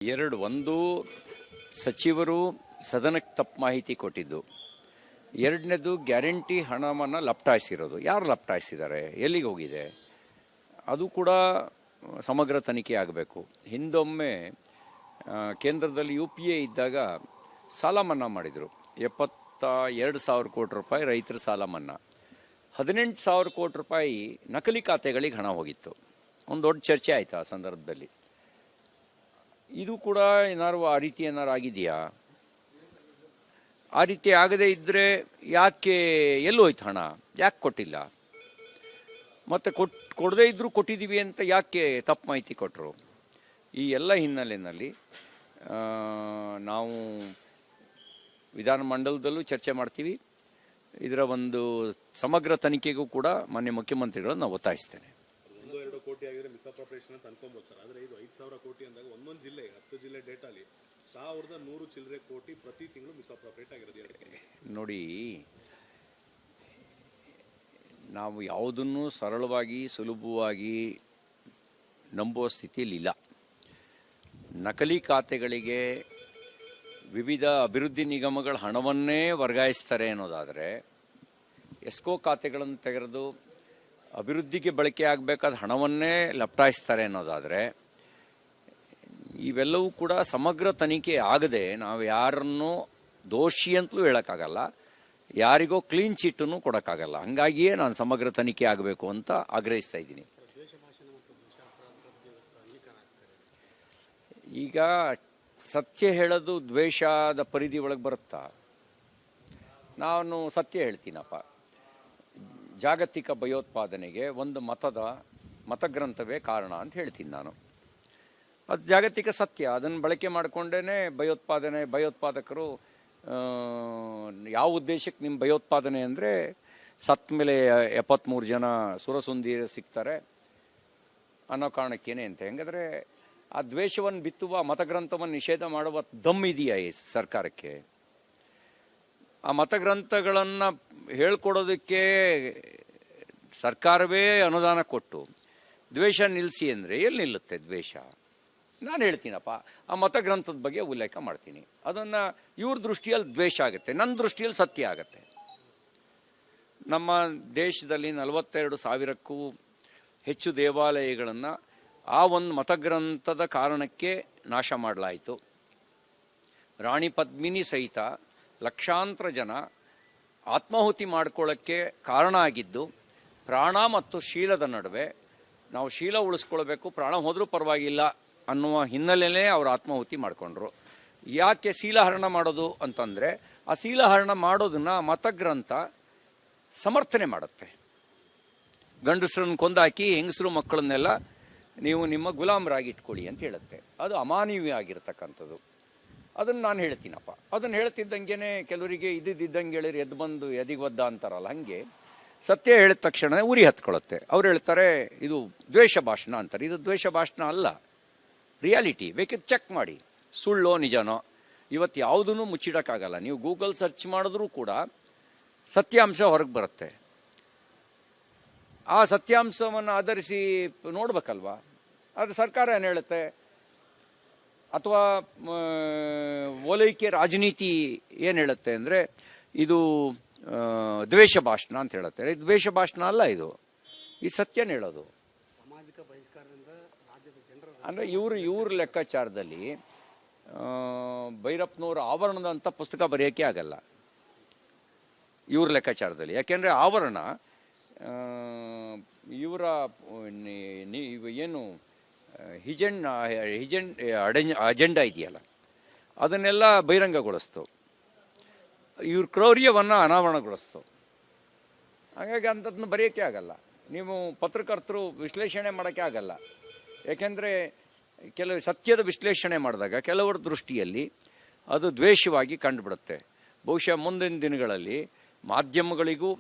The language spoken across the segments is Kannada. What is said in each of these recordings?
ಒಂದು ಸಚಿವರು ಸದನಕ್ಕೆ ತಪ್ಪು ಮಾಹಿತಿ ಕೊಟ್ಟಿದ್ದು, ಎರಡನೇದು ಗ್ಯಾರಂಟಿ ಹಣವನ್ನು ಲಪ್ಟಾಯಿಸಿರೋದು. ಯಾರು ಲಪ್ಟಾಯಿಸಿದ್ದಾರೆ, ಎಲ್ಲಿಗೆ ಹೋಗಿದೆ, ಅದು ಕೂಡ ಸಮಗ್ರ ತನಿಖೆ ಆಗಬೇಕು. ಹಿಂದೊಮ್ಮೆ ಕೇಂದ್ರದಲ್ಲಿ UPA ಇದ್ದಾಗ ಸಾಲ ಮನ್ನಾ ಮಾಡಿದರು. 72,000 ಕೋಟಿ ರೂಪಾಯಿ ರೈತರ ಸಾಲ ಮನ್ನಾ, 18,000 ಕೋಟಿ ರೂಪಾಯಿ ನಕಲಿ ಖಾತೆಗಳಿಗೆ ಹಣ ಹೋಗಿತ್ತು. ಒಂದು ದೊಡ್ಡ ಚರ್ಚೆ ಆಯಿತು ಆ ಸಂದರ್ಭದಲ್ಲಿ. ಇದು ಕೂಡ ಏನಾರು ಆ ರೀತಿ ಏನಾರು ಆಗಿದೆಯಾ? ಆ ರೀತಿ ಆಗದೇ ಇದ್ದರೆ ಯಾಕೆ ಎಲ್ಲೋಯ್ತು ಹಣ, ಯಾಕೆ ಕೊಟ್ಟಿಲ್ಲ? ಮತ್ತು ಕೊಡದೇ ಇದ್ದರೂ ಕೊಟ್ಟಿದ್ದೀವಿ ಅಂತ ಯಾಕೆ ತಪ್ಪು ಮಾಹಿತಿ ಕೊಟ್ಟರು? ಈ ಎಲ್ಲ ಹಿನ್ನೆಲೆಯಲ್ಲಿ ನಾವು ವಿಧಾನಮಂಡಲದಲ್ಲೂ ಚರ್ಚೆ ಮಾಡ್ತೀವಿ. ಇದರ ಒಂದು ಸಮಗ್ರ ತನಿಖೆಗೂ ಕೂಡ ಮಾನ್ಯ ಮುಖ್ಯಮಂತ್ರಿಗಳನ್ನು ನಾವು ಒತ್ತಾಯಿಸ್ತೇನೆ. 1-2 ಕೋಟಿ ಆಗಿದ್ರೆ ಮಿಸ್ಅಪ್ರಾಪ್ರಿಯೇಷನ್ ಅಂತ ಅನ್ಕೊಬೋದು ಸರ್. ಆದರೆ ಇದು 5,000 ಕೋಟಿ ಅಂದಾಗ ಒಂದೊಂದು ಜಿಲ್ಲೆ 10 ಜಿಲ್ಲೆ ಡೇಟಾಲಿ 1,100 ಚಿಲ್ಲರೆ ಕೋಟಿ ಪ್ರತಿ ತಿಂಗಳು ಮಿಸ್ಅಪ್ರಾಪ್ರಿಯೇಟ್ ಆಗಿರೋದು. ನೋಡಿ, ನಾವು ಯಾವುದನ್ನು ಸರಳವಾಗಿ ಸುಲಭವಾಗಿ ನಂಬುವ ಸ್ಥಿತಿಯಲ್ಲಿ ಇಲ್ಲ. ನಕಲಿ ಖಾತೆಗಳಿಗೆ ವಿವಿಧ ಅಭಿವೃದ್ಧಿ ನಿಗಮಗಳ ಹಣವನ್ನೇ ವರ್ಗಾಯಿಸ್ತಾರೆ ಅನ್ನೋದಾದರೆ, ಎಸ್ಕೋ ಖಾತೆಗಳನ್ನು ತೆಗೆದು ಅಭಿವೃದ್ಧಿಗೆ ಬಳಕೆ ಆಗಬೇಕಾದ ಹಣವನ್ನೇ ಲಪ್ಟಾಯಿಸ್ತಾರೆ ಅನ್ನೋದಾದರೆ, ಇವೆಲ್ಲವೂ ಕೂಡ ಸಮಗ್ರ ತನಿಖೆ ಆಗದೆ ನಾವು ಯಾರನ್ನೂ ದೋಷಿ ಅಂತಲೂ ಹೇಳೋಕ್ಕಾಗಲ್ಲ, ಯಾರಿಗೋ ಕ್ಲೀನ್ ಚಿಟ್ಟನ್ನು ಕೊಡೋಕ್ಕಾಗಲ್ಲ. ಹಾಗಾಗಿಯೇ ನಾನು ಸಮಗ್ರ ತನಿಖೆ ಆಗಬೇಕು ಅಂತ ಆಗ್ರಹಿಸ್ತಾ ಇದ್ದೀನಿ. ಈಗ ಸತ್ಯ ಹೇಳೋದು ದ್ವೇಷದ ಪರಿಧಿ ಒಳಗೆ ಬರುತ್ತಾ? ನಾನು ಸತ್ಯ ಹೇಳ್ತೀನಪ್ಪ. ಜಾಗತಿಕ ಭಯೋತ್ಪಾದನೆಗೆ ಒಂದು ಮತಗ್ರಂಥವೇ ಕಾರಣ ಅಂತ ಹೇಳ್ತೀನಿ ನಾನು. ಅದು ಜಾಗತಿಕ ಸತ್ಯ. ಅದನ್ನು ಬಳಕೆ ಮಾಡಿಕೊಂಡೇ ಭಯೋತ್ಪಾದಕರು ಯಾವ ಉದ್ದೇಶಕ್ಕೆ ನಿಮ್ಮ ಭಯೋತ್ಪಾದನೆ ಅಂದರೆ, ಸತ್ತ ಮೇಲೆ 73 ಜನ ಸುರಸುಂದೀರ ಸಿಗ್ತಾರೆ ಅನ್ನೋ ಕಾರಣಕ್ಕೇನೆ ಅಂತ. ಹೆಂಗಾದ್ರೆ ಆ ದ್ವೇಷವನ್ನು ಬಿತ್ತುವ ಮತಗ್ರಂಥವನ್ನು ನಿಷೇಧ ಮಾಡುವ ದಮ್ ಇದೆಯಾ ಈ ಸರ್ಕಾರಕ್ಕೆ? ಆ ಮತಗ್ರಂಥಗಳನ್ನು ಹೇಳ್ಕೊಡೋದಕ್ಕೆ ಸರ್ಕಾರವೇ ಅನುದಾನ ಕೊಟ್ಟು ದ್ವೇಷ ನಿಲ್ಲಿಸಿ ಅಂದರೆ ಎಲ್ಲಿ ನಿಲ್ಲುತ್ತೆ ದ್ವೇಷ? ನಾನು ಹೇಳ್ತೀನಪ್ಪ, ಆ ಮತಗ್ರಂಥದ ಬಗ್ಗೆ ಉಲ್ಲೇಖ ಮಾಡ್ತೀನಿ. ಅದನ್ನು ಇವ್ರ ದೃಷ್ಟಿಯಲ್ಲಿ ದ್ವೇಷ ಆಗುತ್ತೆ, ನನ್ನ ದೃಷ್ಟಿಯಲ್ಲಿ ಸತ್ಯ ಆಗುತ್ತೆ. ನಮ್ಮ ದೇಶದಲ್ಲಿ 42,000ಕ್ಕೂ ಹೆಚ್ಚು ದೇವಾಲಯಗಳನ್ನು ಆ ಒಂದು ಮತಗ್ರಂಥದ ಕಾರಣಕ್ಕೆ ನಾಶ ಮಾಡಲಾಯಿತು. ರಾಣಿ ಪದ್ಮಿನಿ ಸಹಿತ ಲಕ್ಷಾಂತರ ಜನ ಆತ್ಮಾಹುತಿ ಮಾಡ್ಕೊಳ್ಳೋಕ್ಕೆ ಕಾರಣ ಆಗಿದ್ದು ಪ್ರಾಣ ಮತ್ತು ಶೀಲದ ನಡುವೆ. ನಾವು ಶೀಲ ಉಳಿಸ್ಕೊಳ್ಬೇಕು, ಪ್ರಾಣ ಹೋದರೂ ಪರವಾಗಿಲ್ಲ ಅನ್ನುವ ಹಿನ್ನೆಲೆಯೇ ಅವರು ಆತ್ಮಾಹುತಿ ಮಾಡಿಕೊಂಡ್ರು. ಯಾಕೆ ಶೀಲಹರಣ ಮಾಡೋದು ಅಂತಂದರೆ, ಆ ಶೀಲಹರಣ ಮಾಡೋದನ್ನು ಮತಗ್ರಂಥ ಸಮರ್ಥನೆ ಮಾಡುತ್ತೆ. ಗಂಡಸರನ್ನು ಕೊಂದಾಕಿ ಹೆಂಗಸರು ಮಕ್ಕಳನ್ನೆಲ್ಲ ನೀವು ನಿಮ್ಮ ಗುಲಾಮರಾಗಿ ಇಟ್ಕೊಳ್ಳಿ ಅಂತ ಹೇಳುತ್ತೆ. ಅದು ಅಮಾನವೀಯ ಆಗಿರ್ತಕ್ಕಂಥದ್ದು. ಅದನ್ನು ನಾನು ಹೇಳ್ತೀನಪ್ಪ. ಅದನ್ನು ಹೇಳ್ತಿದ್ದಂಗೆ ಕೆಲವರಿಗೆ ಇದ್ದಿದ್ದಂಗೆ ಹೇಳಿರಿ ಎದ್ದು ಬಂದು ಎದಿಗೆ ಒದ್ದ ಅಂತಾರಲ್ಲ, ಹಾಗೆ ಸತ್ಯ ಹೇಳಿದ ತಕ್ಷಣ ಉರಿ ಹತ್ಕೊಳ್ಳುತ್ತೆ. ಅವ್ರು ಹೇಳ್ತಾರೆ ಇದು ದ್ವೇಷ ಭಾಷಣ ಅಂತಾರೆ. ಇದು ದ್ವೇಷ ಭಾಷಣ ಅಲ್ಲ, ರಿಯಾಲಿಟಿ. ಬೇಕಿದ್ರೆ ಚೆಕ್ ಮಾಡಿ, ಸುಳ್ಳೋ ನಿಜನೋ. ಇವತ್ತು ಯಾವುದನ್ನು ಮುಚ್ಚಿಡೋಕ್ಕಾಗಲ್ಲ. ನೀವು ಗೂಗಲ್ ಸರ್ಚ್ ಮಾಡಿದ್ರೂ ಕೂಡ ಸತ್ಯಾಂಶ ಹೊರಗೆ ಬರುತ್ತೆ. ಆ ಸತ್ಯಾಂಶವನ್ನು ಆಧರಿಸಿ ನೋಡ್ಬೇಕಲ್ವಾ? ಅದು ಸರ್ಕಾರ ಏನು ಹೇಳುತ್ತೆ? ಅಥವಾ ಓಲೈಕೆ ರಾಜನೀತಿ ಏನು ಹೇಳುತ್ತೆ ಅಂದರೆ ಇದು ದ್ವೇಷ ಭಾಷಣ ಅಂತ ಹೇಳುತ್ತೆ. ಇದು ದ್ವೇಷ ಭಾಷಣ ಅಲ್ಲ, ಇದು ಈ ಸತ್ಯನ ಹೇಳೋದು. ಅಂದರೆ ಇವ್ರ ಲೆಕ್ಕಾಚಾರದಲ್ಲಿ ಭೈರಪ್ಪನವ್ರ ಆವರಣದಂಥ ಪುಸ್ತಕ ಬರೆಯೋಕ್ಕೆ ಆಗಲ್ಲ ಇವ್ರ ಲೆಕ್ಕಾಚಾರದಲ್ಲಿ. ಯಾಕೆಂದರೆ ಆವರಣ ಇವರ ಏನು ಅಜೆಂಡಾ ಇದೆಯಲ್ಲ ಅದನ್ನೆಲ್ಲ ಬಹಿರಂಗಗೊಳಿಸ್ತು, ಇವ್ರ ಕ್ರೌರ್ಯವನ್ನು ಅನಾವರಣಗೊಳಿಸ್ತು. ಹಾಗಾಗಿ ಅಂಥದ್ದನ್ನು ಬರೆಯೋಕ್ಕೆ ಆಗಲ್ಲ. ನೀವು ಪತ್ರಕರ್ತರು ವಿಶ್ಲೇಷಣೆ ಮಾಡೋಕ್ಕೆ ಆಗಲ್ಲ. ಯಾಕೆಂದರೆ ಕೆಲವು ಸತ್ಯದ ವಿಶ್ಲೇಷಣೆ ಮಾಡಿದಾಗ ಕೆಲವರ ದೃಷ್ಟಿಯಲ್ಲಿ ಅದು ದ್ವೇಷವಾಗಿ ಕಂಡುಬಿಡುತ್ತೆ. ಬಹುಶಃ ಮುಂದಿನ ದಿನಗಳಲ್ಲಿ ಮಾಧ್ಯಮಗಳಿಗೂ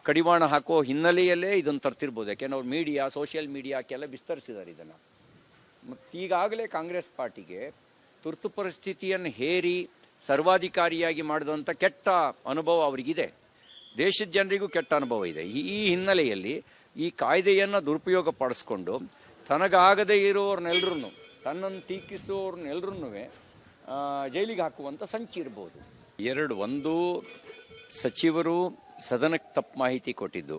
ಕಡಿವಾಣ ಹಾಕೋ ಹಿನ್ನೆಲೆಯಲ್ಲೇ ಇದನ್ನು ತರ್ತಿರ್ಬೋದು. ಯಾಕೆಂದ್ರೆ ಅವ್ರು ಮೀಡಿಯಾ, ಸೋಷಿಯಲ್ ಮೀಡಿಯಾಕ್ಕೆಲ್ಲ ವಿಸ್ತರಿಸಿದ್ದಾರೆ ಇದನ್ನು. ಮತ್ತು ಈಗಾಗಲೇ ಕಾಂಗ್ರೆಸ್ ಪಾರ್ಟಿಗೆ ತುರ್ತು ಪರಿಸ್ಥಿತಿಯನ್ನು ಹೇರಿ ಸರ್ವಾಧಿಕಾರಿಯಾಗಿ ಮಾಡಿದಂಥ ಕೆಟ್ಟ ಅನುಭವ ಅವರಿಗಿದೆ. ದೇಶದ ಜನರಿಗೂ ಕೆಟ್ಟ ಅನುಭವ ಇದೆ. ಈ ಹಿನ್ನೆಲೆಯಲ್ಲಿ ಈ ಕಾಯ್ದೆಯನ್ನು ದುರುಪಯೋಗ ಪಡಿಸ್ಕೊಂಡು ತನಗಾಗದೇ ಇರೋರ್ನೆಲ್ಲರೂ ತನ್ನನ್ನು ಟೀಕಿಸೋರ್ನೆಲ್ಲರೂ ಜೈಲಿಗೆ ಹಾಕುವಂಥ ಸಂಚಿ ಇರ್ಬೋದು. ಒಂದು ಸಚಿವರು ಸದನಕ್ಕೆ ತಪ್ಪು ಮಾಹಿತಿ ಕೊಟ್ಟಿದ್ದು,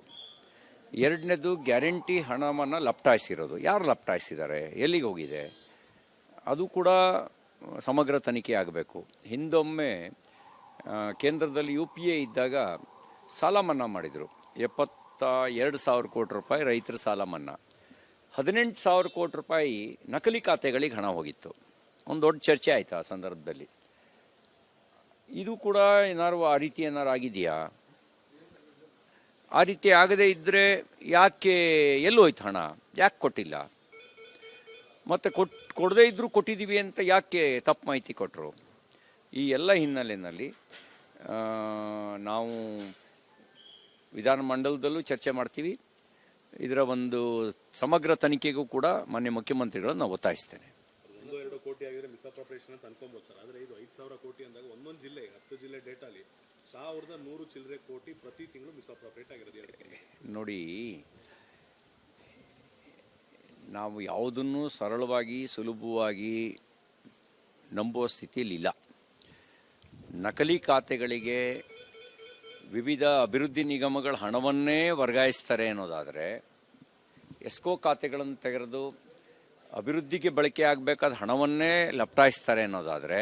ಎರಡನೇದು ಗ್ಯಾರಂಟಿ ಹಣವನ್ನು ಲಪ್ಟಾಯಿಸಿರೋದು. ಯಾರು ಲಪ್ಟಾಯಿಸಿದ್ದಾರೆ, ಎಲ್ಲಿಗೆ ಹೋಗಿದೆ, ಅದು ಕೂಡ ಸಮಗ್ರ ತನಿಖೆ ಆಗಬೇಕು. ಹಿಂದೊಮ್ಮೆ ಕೇಂದ್ರದಲ್ಲಿ UPA ಇದ್ದಾಗ ಸಾಲ ಮನ್ನಾ ಮಾಡಿದರು. 72,000 ಕೋಟಿ ರೂಪಾಯಿ ರೈತರ ಸಾಲ ಮನ್ನಾ, 18,000 ಕೋಟಿ ರೂಪಾಯಿ ನಕಲಿ ಖಾತೆಗಳಿಗೆ ಹಣ ಹೋಗಿತ್ತು. ಒಂದು ದೊಡ್ಡ ಚರ್ಚೆ ಆಯಿತು ಆ ಸಂದರ್ಭದಲ್ಲಿ. ಇದು ಕೂಡ ಏನಾರು ಆ ರೀತಿ ಏನಾರು ಆಗಿದೆಯಾ? ಆ ರೀತಿ ಆಗದೇ ಇದ್ದರೆ ಯಾಕೆ ಎಲ್ಲೋಯ್ತು ಹಣ, ಯಾಕೆ ಕೊಟ್ಟಿಲ್ಲ? ಮತ್ತು ಕೊಡದೇ ಇದ್ದರೂ ಕೊಟ್ಟಿದ್ದೀವಿ ಅಂತ ಯಾಕೆ ತಪ್ಪು ಮಾಹಿತಿ ಕೊಟ್ಟರು? ಈ ಎಲ್ಲ ಹಿನ್ನೆಲೆಯಲ್ಲಿ ನಾವು ವಿಧಾನಮಂಡಲದಲ್ಲೂ ಚರ್ಚೆ ಮಾಡ್ತೀವಿ. ಇದರ ಒಂದು ಸಮಗ್ರ ತನಿಖೆಗೂ ಕೂಡ ಮಾನ್ಯ ಮುಖ್ಯಮಂತ್ರಿಗಳನ್ನು ನಾವು ಒತ್ತಾಯಿಸ್ತೇನೆ. 1-2 ಕೋಟಿ ಆಗಿದ್ರೆ ಮಿಸ್ಅಪ್ರಾಪ್ರಿಯೇಷನ್ ಅಂತ ಅನ್ಕೊಬೋದು ಸರ್. ಆದರೆ ಇದು 5,000 ಕೋಟಿ ಅಂದಾಗ ಒಂದೊಂದು ಜಿಲ್ಲೆ 10 ಜಿಲ್ಲೆ ಡೇಟಾಲಿ 1,100 ಚಿಲ್ಲರೆ ಕೋಟಿ ಪ್ರತಿ ತಿಂಗಳು ಮಿಸ್ಅಪ್ರಾಪ್ರಿಯೇಟ್ ಆಗಿರೋದು. ನೋಡಿ, ನಾವು ಯಾವುದನ್ನು ಸರಳವಾಗಿ ಸುಲಭವಾಗಿ ನಂಬುವ ಸ್ಥಿತಿಯಲ್ಲಿ ಇಲ್ಲ. ನಕಲಿ ಖಾತೆಗಳಿಗೆ ವಿವಿಧ ಅಭಿವೃದ್ಧಿ ನಿಗಮಗಳ ಹಣವನ್ನೇ ವರ್ಗಾಯಿಸ್ತಾರೆ ಅನ್ನೋದಾದರೆ, ಎಸ್ಕೋ ಖಾತೆಗಳನ್ನು ತೆಗೆದು ಅಭಿವೃದ್ಧಿಗೆ ಬಳಕೆ ಆಗಬೇಕಾದ ಹಣವನ್ನೇ ಲಪ್ಟಾಯಿಸ್ತಾರೆ ಅನ್ನೋದಾದರೆ,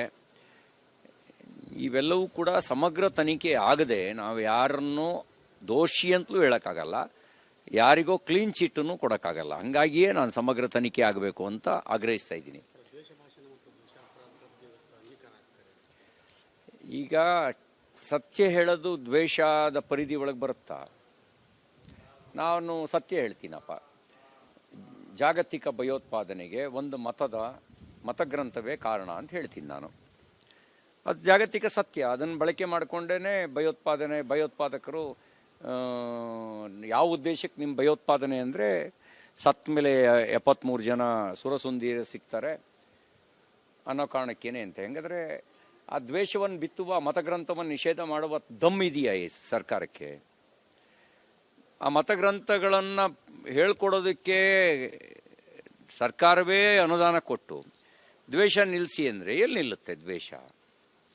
ಇವೆಲ್ಲವೂ ಕೂಡ ಸಮಗ್ರ ತನಿಖೆ ಆಗದೆ ನಾವು ಯಾರನ್ನೂ ದೋಷಿ ಅಂತಲೂ ಹೇಳೋಕ್ಕಾಗಲ್ಲ, ಯಾರಿಗೋ ಕ್ಲೀನ್ ಚಿಟ್ಟನ್ನು ಕೊಡೋಕ್ಕಾಗಲ್ಲ. ಹಾಗಾಗಿಯೇ ನಾನು ಸಮಗ್ರ ತನಿಖೆ ಆಗಬೇಕು ಅಂತ ಆಗ್ರಹಿಸ್ತಾ ಇದ್ದೀನಿ. ಈಗ ಸತ್ಯ ಹೇಳೋದು ದ್ವೇಷದ ಪರಿಧಿ ಒಳಗೆ ಬರುತ್ತಾ? ನಾನು ಸತ್ಯ ಹೇಳ್ತೀನಪ್ಪ. ಜಾಗತಿಕ ಭಯೋತ್ಪಾದನೆಗೆ ಒಂದು ಮತಗ್ರಂಥವೇ ಕಾರಣ ಅಂತ ಹೇಳ್ತೀನಿ ನಾನು. ಅದು ಜಾಗತಿಕ ಸತ್ಯ. ಅದನ್ನು ಬಳಕೆ ಮಾಡಿಕೊಂಡೇ ಭಯೋತ್ಪಾದಕರು ಯಾವ ಉದ್ದೇಶಕ್ಕೆ ನಿಮ್ಮ ಭಯೋತ್ಪಾದನೆ ಅಂದರೆ, ಸತ್ತ ಮೇಲೆ 73 ಜನ ಸುರಸುಂದೀರ ಸಿಗ್ತಾರೆ ಅನ್ನೋ ಕಾರಣಕ್ಕೇನೆ ಅಂತ. ಹೆಂಗಾದ್ರೆ ಆ ದ್ವೇಷವನ್ನು ಬಿತ್ತುವ ಮತಗ್ರಂಥವನ್ನು ನಿಷೇಧ ಮಾಡುವ ದಮ್ ಇದೆಯಾ ಈ ಸರ್ಕಾರಕ್ಕೆ? ಆ ಮತಗ್ರಂಥಗಳನ್ನು ಹೇಳ್ಕೊಡೋದಕ್ಕೆ ಸರ್ಕಾರವೇ ಅನುದಾನ ಕೊಟ್ಟು ದ್ವೇಷ ನಿಲ್ಲಿಸಿ ಅಂದರೆ ಎಲ್ಲಿ ನಿಲ್ಲುತ್ತೆ ದ್ವೇಷ?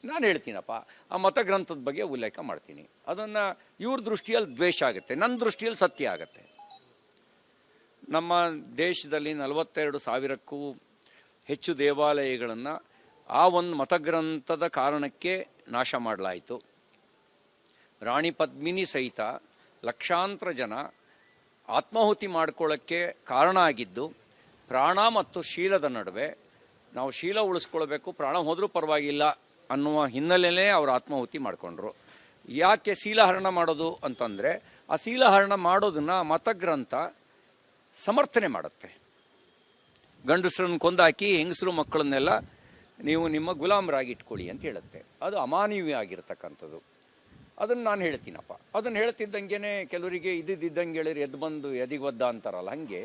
ನಾನು ಹೇಳ್ತೀನಪ್ಪ, ಆ ಮತಗ್ರಂಥದ ಬಗ್ಗೆ ಉಲ್ಲೇಖ ಮಾಡ್ತೀನಿ. ಅದನ್ನು ಇವ್ರ ದೃಷ್ಟಿಯಲ್ಲಿ ದ್ವೇಷ ಆಗುತ್ತೆ, ನನ್ನ ದೃಷ್ಟಿಯಲ್ಲಿ ಸತ್ಯ ಆಗುತ್ತೆ. ನಮ್ಮ ದೇಶದಲ್ಲಿ 42,000ಕ್ಕೂ ಹೆಚ್ಚು ದೇವಾಲಯಗಳನ್ನು ಆ ಒಂದು ಮತಗ್ರಂಥದ ಕಾರಣಕ್ಕೆ ನಾಶ ಮಾಡಲಾಯಿತು. ರಾಣಿ ಪದ್ಮಿನಿ ಸಹಿತ ಲಕ್ಷಾಂತರ ಜನ ಆತ್ಮಾಹುತಿ ಮಾಡ್ಕೊಳ್ಳೋಕ್ಕೆ ಕಾರಣ ಆಗಿದ್ದು ಪ್ರಾಣ ಮತ್ತು ಶೀಲದ ನಡುವೆ. ನಾವು ಶೀಲ ಉಳಿಸ್ಕೊಳ್ಬೇಕು, ಪ್ರಾಣ ಹೋದರೂ ಪರವಾಗಿಲ್ಲ ಅನ್ನುವ ಹಿನ್ನೆಲೆಯಲ್ಲೇ ಅವರು ಆತ್ಮಾಹುತಿ ಮಾಡಿಕೊಂಡ್ರು. ಯಾಕೆ ಶೀಲಹರಣ ಮಾಡೋದು ಅಂತಂದರೆ, ಆ ಶೀಲಹರಣ ಮಾಡೋದನ್ನು ಮತಗ್ರಂಥ ಸಮರ್ಥನೆ ಮಾಡುತ್ತೆ. ಗಂಡಸರನ್ನು ಕೊಂದಾಕಿ ಹೆಂಗಸರು ಮಕ್ಕಳನ್ನೆಲ್ಲ ನೀವು ನಿಮ್ಮ ಗುಲಾಮರಾಗಿ ಇಟ್ಕೊಳ್ಳಿ ಅಂತ ಹೇಳುತ್ತೆ. ಅದು ಅಮಾನವೀಯ ಆಗಿರ್ತಕ್ಕಂಥದ್ದು. ಅದನ್ನು ನಾನು ಹೇಳ್ತೀನಪ್ಪ. ಅದನ್ನು ಹೇಳ್ತಿದ್ದಂಗೆ ಕೆಲವರಿಗೆ ಇದ್ದಿದ್ದಂಗೆ ಹೇಳಿರಿ ಎದ್ದು ಬಂದು ಎದಿಗೆ ಒದ್ದ ಅಂತಾರಲ್ಲ, ಹಾಗೆ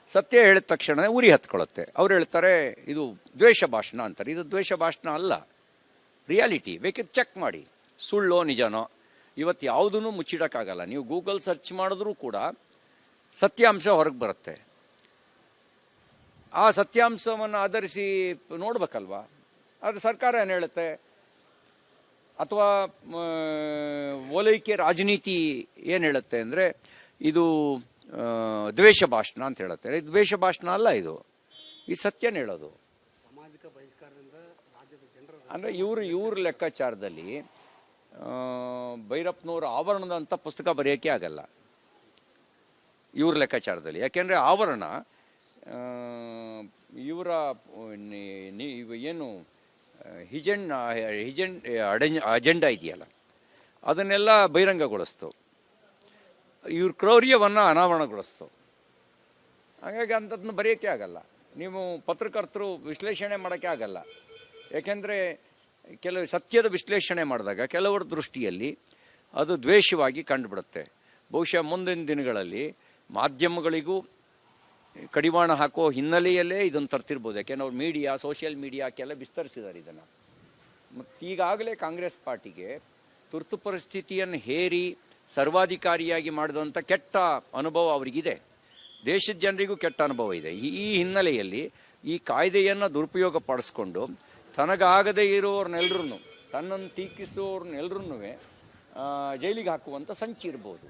ಸತ್ಯ ಹೇಳಿದ ತಕ್ಷಣ ಉರಿ ಹತ್ಕೊಳ್ಳುತ್ತೆ. ಅವ್ರು ಹೇಳ್ತಾರೆ ಇದು ದ್ವೇಷ ಭಾಷಣ ಅಂತಾರೆ. ಇದು ದ್ವೇಷ ಭಾಷಣ ಅಲ್ಲ, ರಿಯಾಲಿಟಿ. ಬೇಕಿದ್ರೆ ಚೆಕ್ ಮಾಡಿ, ಸುಳ್ಳೋ ನಿಜನೋ. ಇವತ್ತು ಯಾವುದೂ ಮುಚ್ಚಿಡೋಕ್ಕಾಗಲ್ಲ. ನೀವು ಗೂಗಲ್ ಸರ್ಚ್ ಮಾಡಿದ್ರೂ ಕೂಡ ಸತ್ಯಾಂಶ ಹೊರಗೆ ಬರುತ್ತೆ. ಆ ಸತ್ಯಾಂಶವನ್ನು ಆಧರಿಸಿ ನೋಡ್ಬೇಕಲ್ವಾ? ಆದರೆ ಸರ್ಕಾರ ಏನು ಹೇಳುತ್ತೆ? ಅಥವಾ ಓಲೈಕೆ ರಾಜನೀತಿ ಏನು ಹೇಳುತ್ತೆ ಅಂದರೆ ಇದು ದ್ವೇಷ ಭಾಷಣ ಅಂತ ಹೇಳುತ್ತೆ. ಇದು ದ್ವೇಷ ಭಾಷಣ ಅಲ್ಲ, ಇದು ಈ ಸತ್ಯನ ಹೇಳೋದು. ಸಾಮಾಜಿಕ ಬಹಿಷ್ಕಾರದಿಂದ ರಾಜ್ಯದ ಜನರ ಅಂದರೆ ಇವ್ರ ಲೆಕ್ಕಾಚಾರದಲ್ಲಿ ಭೈರಪ್ಪನವ್ರ ಆವರಣದಂಥ ಪುಸ್ತಕ ಬರೆಯೋಕ್ಕೆ ಆಗಲ್ಲ ಇವ್ರ ಲೆಕ್ಕಾಚಾರದಲ್ಲಿ. ಯಾಕೆಂದರೆ ಆವರಣ ಇವರ ಏನು ಅಜೆಂಡಾ ಇದೆಯಲ್ಲ ಅದನ್ನೆಲ್ಲ ಬಹಿರಂಗಗೊಳಿಸ್ತು, ಇವ್ರ ಕ್ರೌರ್ಯವನ್ನು ಅನಾವರಣಗೊಳಿಸ್ತು. ಹಾಗಾಗಿ ಅಂಥದ್ದನ್ನು ಬರೆಯೋಕ್ಕೆ ಆಗಲ್ಲ. ನೀವು ಪತ್ರಕರ್ತರು ವಿಶ್ಲೇಷಣೆ ಮಾಡೋಕ್ಕೆ ಆಗಲ್ಲ. ಯಾಕೆಂದರೆ ಕೆಲವು ಸತ್ಯದ ವಿಶ್ಲೇಷಣೆ ಮಾಡಿದಾಗ ಕೆಲವರ ದೃಷ್ಟಿಯಲ್ಲಿ ಅದು ದ್ವೇಷವಾಗಿ ಕಂಡುಬಿಡುತ್ತೆ. ಬಹುಶಃ ಮುಂದಿನ ದಿನಗಳಲ್ಲಿ ಮಾಧ್ಯಮಗಳಿಗೂ ಕಡಿವಾಣ ಹಾಕೋ ಹಿನ್ನೆಲೆಯಲ್ಲೇ ಇದನ್ನು ತರ್ತಿರ್ಬೋದು. ಯಾಕೆಂದ್ರೆ ಅವ್ರು ಮೀಡಿಯಾ, ಸೋಷಿಯಲ್ ಮೀಡಿಯಾಕ್ಕೆಲ್ಲ ವಿಸ್ತರಿಸಿದ್ದಾರೆ ಇದನ್ನು. ಮತ್ತು ಈಗಾಗಲೇ ಕಾಂಗ್ರೆಸ್ ಪಾರ್ಟಿಗೆ ತುರ್ತು ಪರಿಸ್ಥಿತಿಯನ್ನು ಹೇರಿ ಸರ್ವಾಧಿಕಾರಿಯಾಗಿ ಮಾಡಿದಂಥ ಕೆಟ್ಟ ಅನುಭವ ಅವರಿಗಿದೆ. ದೇಶದ ಜನರಿಗೂ ಕೆಟ್ಟ ಅನುಭವ ಇದೆ. ಈ ಹಿನ್ನೆಲೆಯಲ್ಲಿ ಈ ಕಾಯ್ದೆಯನ್ನು ದುರುಪಯೋಗ ಪಡಿಸ್ಕೊಂಡು ತನಗಾಗದೇ ಇರೋರ್ನೆಲ್ಲರೂ ತನ್ನನ್ನು ಟೀಕಿಸೋರ್ನೆಲ್ಲರೂ ಜೈಲಿಗೆ ಹಾಕುವಂಥ ಸಂಚಿ ಇರ್ಬೋದು.